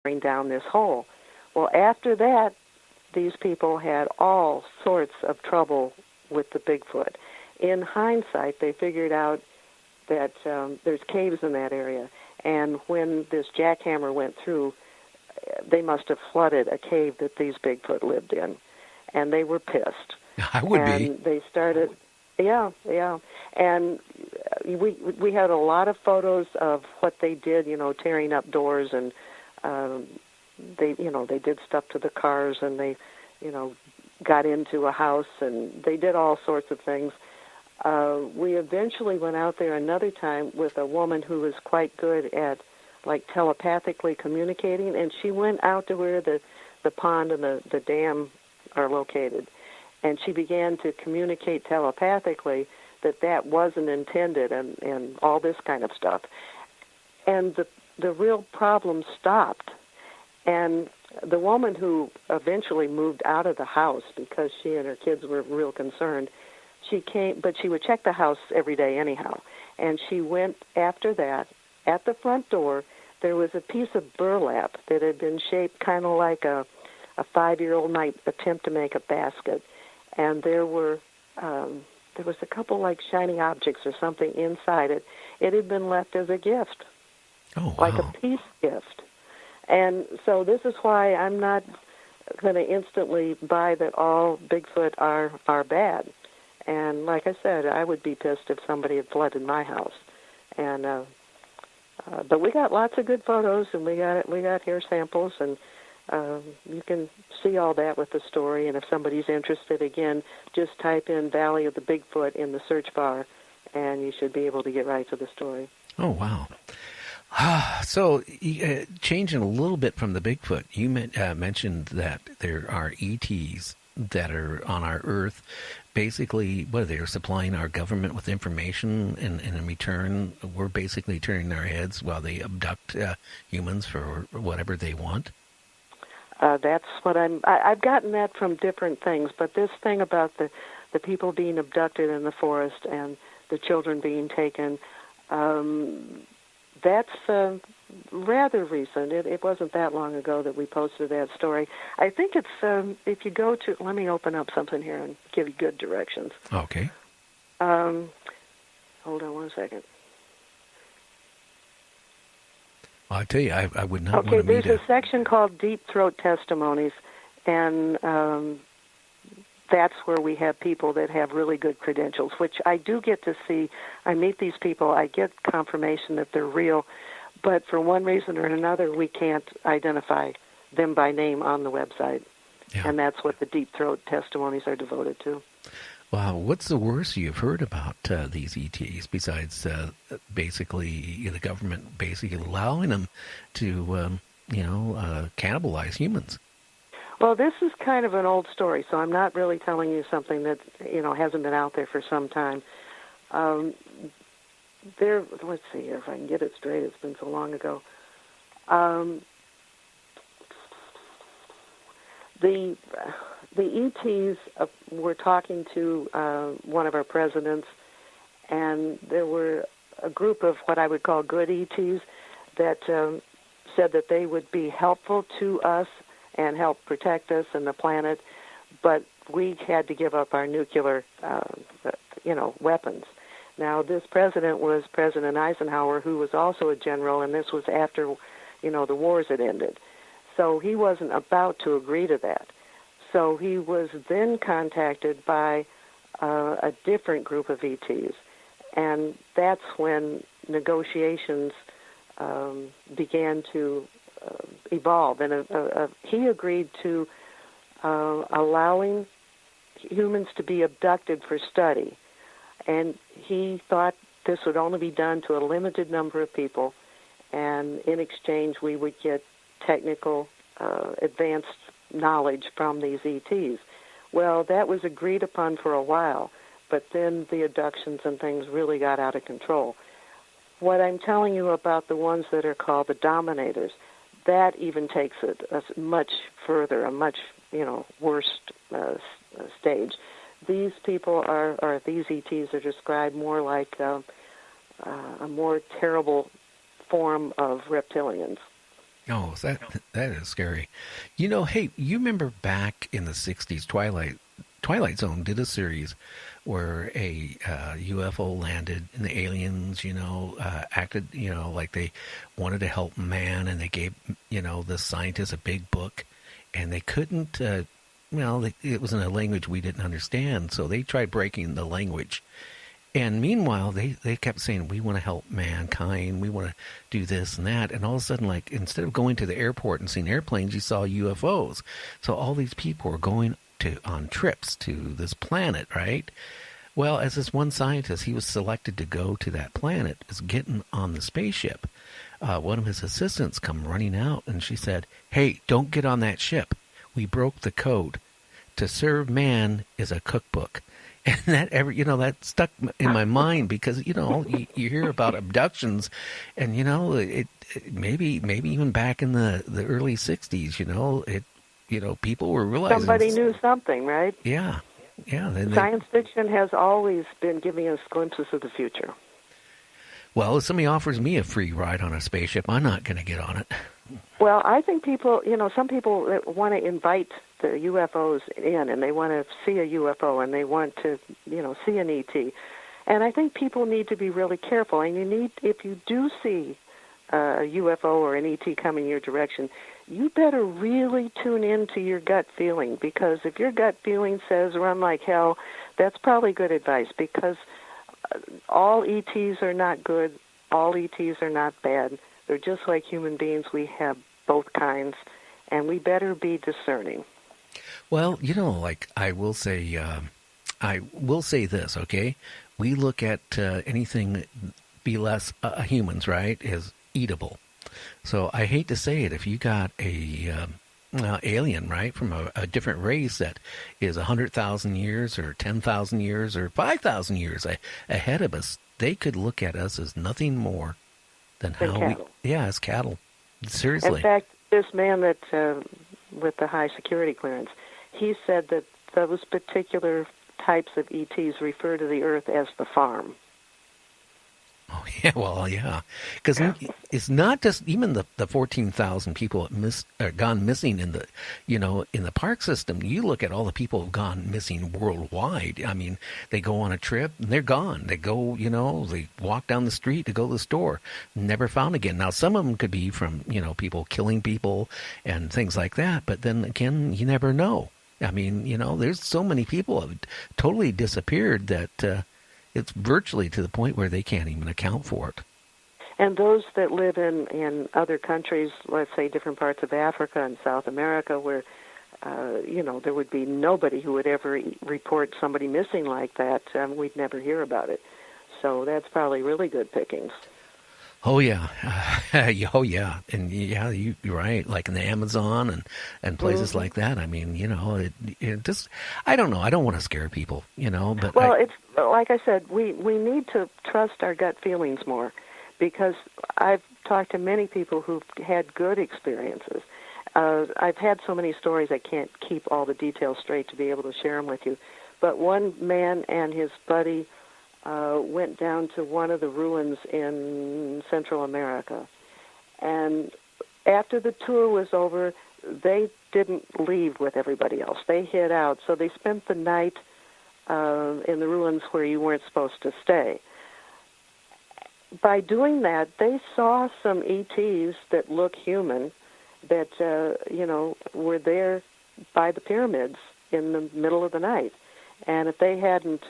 hammering down this hole. Well, after that, these people had all sorts of trouble with the Bigfoot. In hindsight, they figured out that there's caves in that area, and when this jackhammer went through, they must have flooded a cave that these Bigfoot lived in, and they were pissed. I would be. And they started, yeah, and we had a lot of photos of what they did, tearing up doors, and they did stuff to the cars, and they, got into a house, and they did all sorts of things. We eventually went out there another time with a woman who was quite good at, like, telepathically communicating, and she went out to where the pond and the dam are located, and she began to communicate telepathically that wasn't intended, and all this kind of stuff. And the real problem stopped. And the woman who eventually moved out of the house because she and her kids were real concerned, she came, but she would check the house every day anyhow. And she went after that. At the front door, there was a piece of burlap that had been shaped kind of like a 5-year-old might attempt to make a basket. And there was a couple like shiny objects or something inside it. It had been left as a gift. Oh, wow. Like a peace gift. And so this is why I'm not going to instantly buy that all Bigfoot are bad. And like I said, I would be pissed if somebody had flooded my house. And but we got lots of good photos, and we got hair samples, and you can see all that with the story. And if somebody's interested, again, just type in Valley of the Bigfoot in the search bar, and you should be able to get right to the story. Oh, wow. So, changing a little bit from the Bigfoot, you mentioned that there are ETs that are on our Earth. Basically, they're supplying our government with information, and in return, we're basically turning our heads while they abduct humans for whatever they want. That's what I've gotten that from different things, but this thing about the people being abducted in the forest and the children being taken, that's rather recent. It wasn't that long ago that we posted that story. I think it's, if you go to, let me open up something here and give you good directions. Okay. Hold on one second. Well, I tell you, I would not want to meet Okay, there's a section called Deep Throat Testimonies, and that's where we have people that have really good credentials, which I do get to see. I meet these people. I get confirmation that they're real, but for one reason or another, we can't identify them by name on the website. Yeah. And that's what the Deep Throat Testimonies are devoted to. Wow. What's the worst you've heard about these ETs besides basically the government basically allowing them to, cannibalize humans? Well, this is kind of an old story, so I'm not really telling you something that, hasn't been out there for some time. Let's see here if I can get it straight. It's been so long ago. The ETs were talking to one of our presidents, and there were a group of what I would call good ETs that said that they would be helpful to us and help protect us and the planet, but we had to give up our nuclear, weapons. Now, this president was President Eisenhower, who was also a general, and this was after, the wars had ended. So he wasn't about to agree to that. So he was then contacted by a different group of ETs, and that's when negotiations began to evolve. And he agreed to allowing humans to be abducted for study, and he thought this would only be done to a limited number of people, and in exchange we would get technical advanced knowledge from these ETs. Well, that was agreed upon for a while, but then the abductions and things really got out of control. What I'm telling you about the ones that are called the dominators, that even takes it much further, a much, worse stage. These people these ETs are described more like a more terrible form of reptilians. Oh, that is scary. You know, hey, you remember back in the '60s, Twilight Zone did a series where a UFO landed and the aliens, acted, like they wanted to help man, and they gave, the scientists a big book, and they couldn't. It was in a language we didn't understand, so they tried breaking the language. And meanwhile, they kept saying, we want to help mankind, we want to do this and that. And all of a sudden, like, instead of going to the airport and seeing airplanes, you saw UFOs. So all these people were going on trips to this planet, right? Well, as this one scientist, he was selected to go to that planet, is getting on the spaceship. One of his assistants come running out, and she said, hey, don't get on that ship. We broke the code. To serve man is a cookbook. And that stuck in my mind because, you hear about abductions and, it maybe even back in the early 60s, people were realizing. Somebody knew something, right? Yeah. Yeah. Science fiction has always been giving us glimpses of the future. Well, if somebody offers me a free ride on a spaceship, I'm not going to get on it. Well, I think some people want to invite the UFOs in, and they want to see a UFO, and they want to, see an ET. And I think people need to be really careful. And if you do see a UFO or an ET coming your direction, you better really tune into your gut feeling, because if your gut feeling says run like hell, that's probably good advice, because all ETs are not good, all ETs are not bad. They're just like human beings. We have both kinds, and we better be discerning. Well, I will say this, okay? We look at anything be less humans, right, as eatable. So I hate to say it, if you got a alien, right, from a different race that is 100,000 years or 10,000 years or 5,000 years ahead of us, they could look at us as nothing more than how cattle. As cattle. Seriously. In fact, this man that with the high security clearance, he said that those particular types of ETs refer to the Earth as the farm. Oh, yeah, well, yeah. Because it's not just even the 14,000 people gone missing in the park system. You look at all the people who've gone missing worldwide. I mean, they go on a trip and they're gone. They go, they walk down the street to go to the store, never found again. Now, some of them could be from, people killing people and things like that. But then again, you never know. I mean, there's so many people have totally disappeared that it's virtually to the point where they can't even account for it. And those that live in other countries, let's say different parts of Africa and South America, where, there would be nobody who would ever report somebody missing like that, we'd never hear about it. So that's probably really good pickings. Oh, yeah. Oh, yeah. And, yeah, you're right. Like in the Amazon and places like that. I mean, it just, I don't know. I don't want to scare people, but. Well, it's, like I said, we need to trust our gut feelings more, because I've talked to many people who've had good experiences. I've had so many stories I can't keep all the details straight to be able to share them with you. But one man and his buddy went down to one of the ruins in Central America. And after the tour was over, they didn't leave with everybody else. They hid out. So they spent the night in the ruins where you weren't supposed to stay. By doing that, they saw some ETs that look human that, were there by the pyramids in the middle of the night. And if they hadn't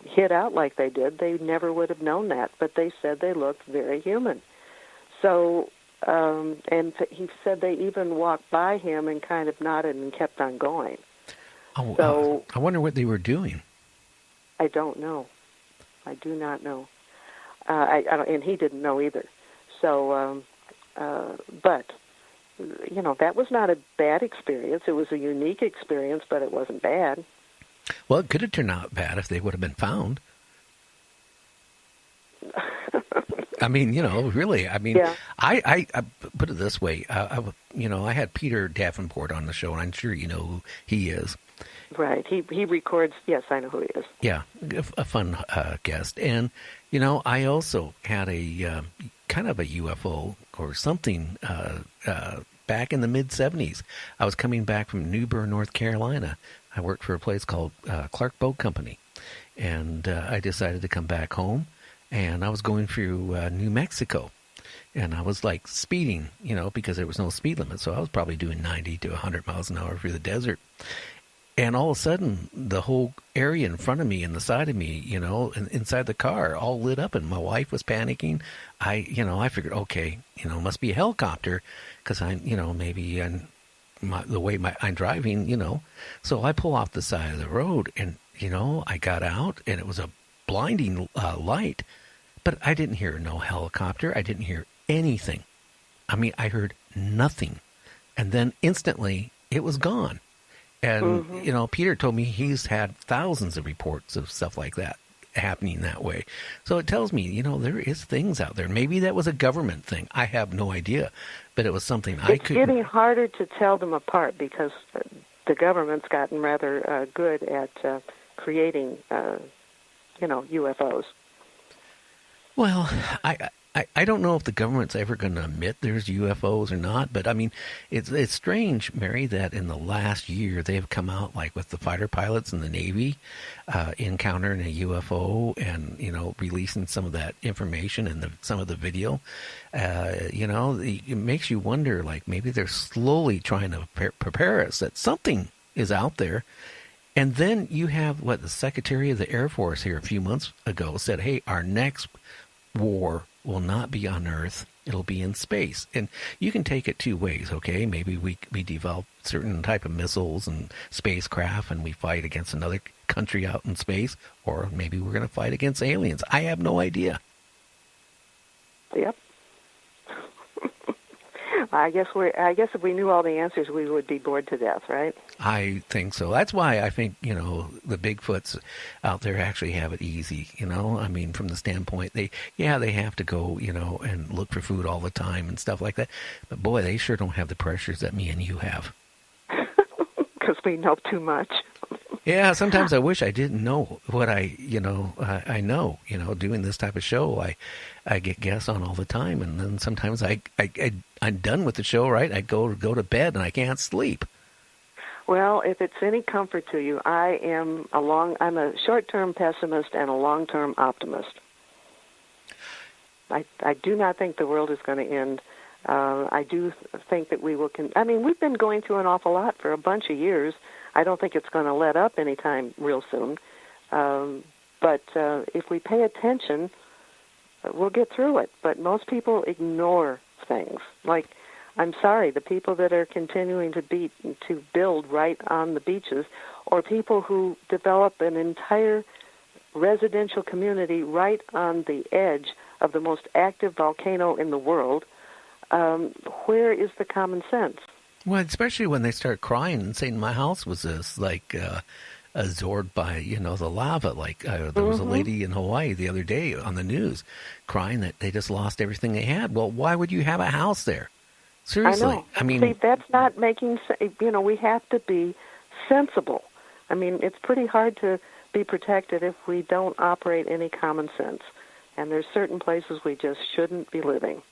hid out like they did, they never would have known that. But they said they looked very human. So, and he said they even walked by him and kind of nodded and kept on going. Oh, so I wonder what they were doing. I don't know. I do not know. I don't, and he didn't know either. So, but, that was not a bad experience. It was a unique experience, but it wasn't bad. Well, it could have turned out bad if they would have been found. I mean, really. I mean, yeah. I put it this way. I had Peter Davenport on the show, and I'm sure you know who he is. Right. He records. Yes, I know who he is. Yeah, a fun guest. And, I also had a kind of a UFO or something back in the mid-'70s. I was coming back from New Bern, North Carolina. I worked for a place called Clark Boat Company. And I decided to come back home. And I was going through New Mexico. And I was like speeding, because there was no speed limit. So I was probably doing 90 to 100 miles an hour through the desert. And all of a sudden, the whole area in front of me and the side of me, inside the car, all lit up, and my wife was panicking. I figured, okay, must be a helicopter, because maybe the way I'm driving, So I pull off the side of the road, and I got out, and it was a blinding light, but I didn't hear no helicopter. I didn't hear anything. I mean, I heard nothing, and then instantly it was gone. And, Peter told me he's had thousands of reports of stuff like that happening that way. So it tells me, there is things out there. Maybe that was a government thing. I have no idea. But it was something I couldn't... It's getting harder to tell them apart because the government's gotten rather good at creating, UFOs. Well, I don't know if the government's ever going to admit there's UFOs or not, but I mean, it's strange, Mary, that in the last year they've come out like with the fighter pilots in the Navy encountering a UFO and releasing some of that information and some of the video. It makes you wonder, like maybe they're slowly trying to prepare us that something is out there. And then you have the Secretary of the Air Force here a few months ago said, hey, our next war will not be on Earth, it'll be in space. And you can take it two ways, okay? Maybe we develop certain type of missiles and spacecraft and we fight against another country out in space, or maybe we're going to fight against aliens. I have no idea. Yep. I guess if we knew all the answers, we would be bored to death, right? I think so. That's why I think, the Bigfoots out there actually have it easy, I mean, from the standpoint, they have to go, and look for food all the time and stuff like that. But boy, they sure don't have the pressures that me and you have. Because we know too much. Yeah, sometimes I wish I didn't know what I know. Doing this type of show, I get guests on all the time, and then sometimes I'm done with the show, right? I go to bed and I can't sleep. Well, if it's any comfort to you, I'm a short-term pessimist and a long-term optimist. I do not think the world is going to end. I do think that we will. We've been going through an awful lot for a bunch of years. I don't think it's going to let up anytime real soon. But if we pay attention, we'll get through it. But most people ignore things. Like, I'm sorry, the people that are continuing to build right on the beaches, or people who develop an entire residential community right on the edge of the most active volcano in the world, where is the common sense? Well, especially when they start crying and saying my house was absorbed by, the lava. Like there was a lady in Hawaii the other day on the news crying that they just lost everything they had. Well, why would you have a house there? Seriously. I know. See, that's not making sense. We have to be sensible. I mean, it's pretty hard to be protected if we don't operate any common sense. And there's certain places we just shouldn't be living.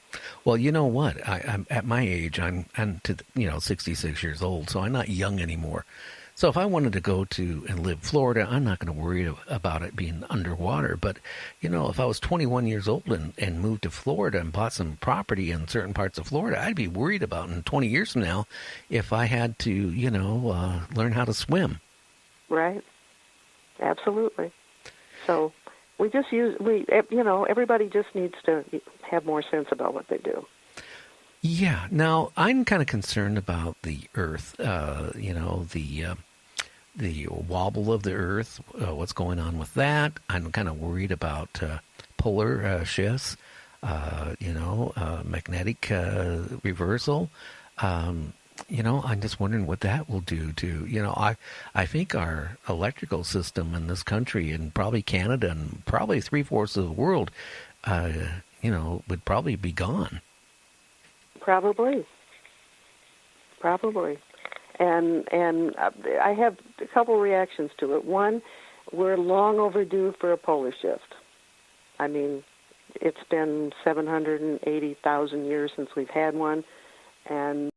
Well, you know what? I'm at my age. I'm 66 years old, so I'm not young anymore. So if I wanted to go to and live in Florida, I'm not going to worry about it being underwater. But if I was 21 years old and moved to Florida and bought some property in certain parts of Florida, I'd be worried about in 20 years from now if I had to learn how to swim. Right. Absolutely. So everybody just needs to have more sense about what they do. Yeah. Now, I'm kind of concerned about the Earth, the wobble of the Earth, what's going on with that. I'm kind of worried about polar shifts, magnetic reversal. I'm just wondering what that will do to, I think our electrical system in this country and probably Canada and probably 3/4 of the world, would probably be gone. Probably. And I have a couple reactions to it. One, we're long overdue for a polar shift. I mean, it's been 780,000 years since we've had one, and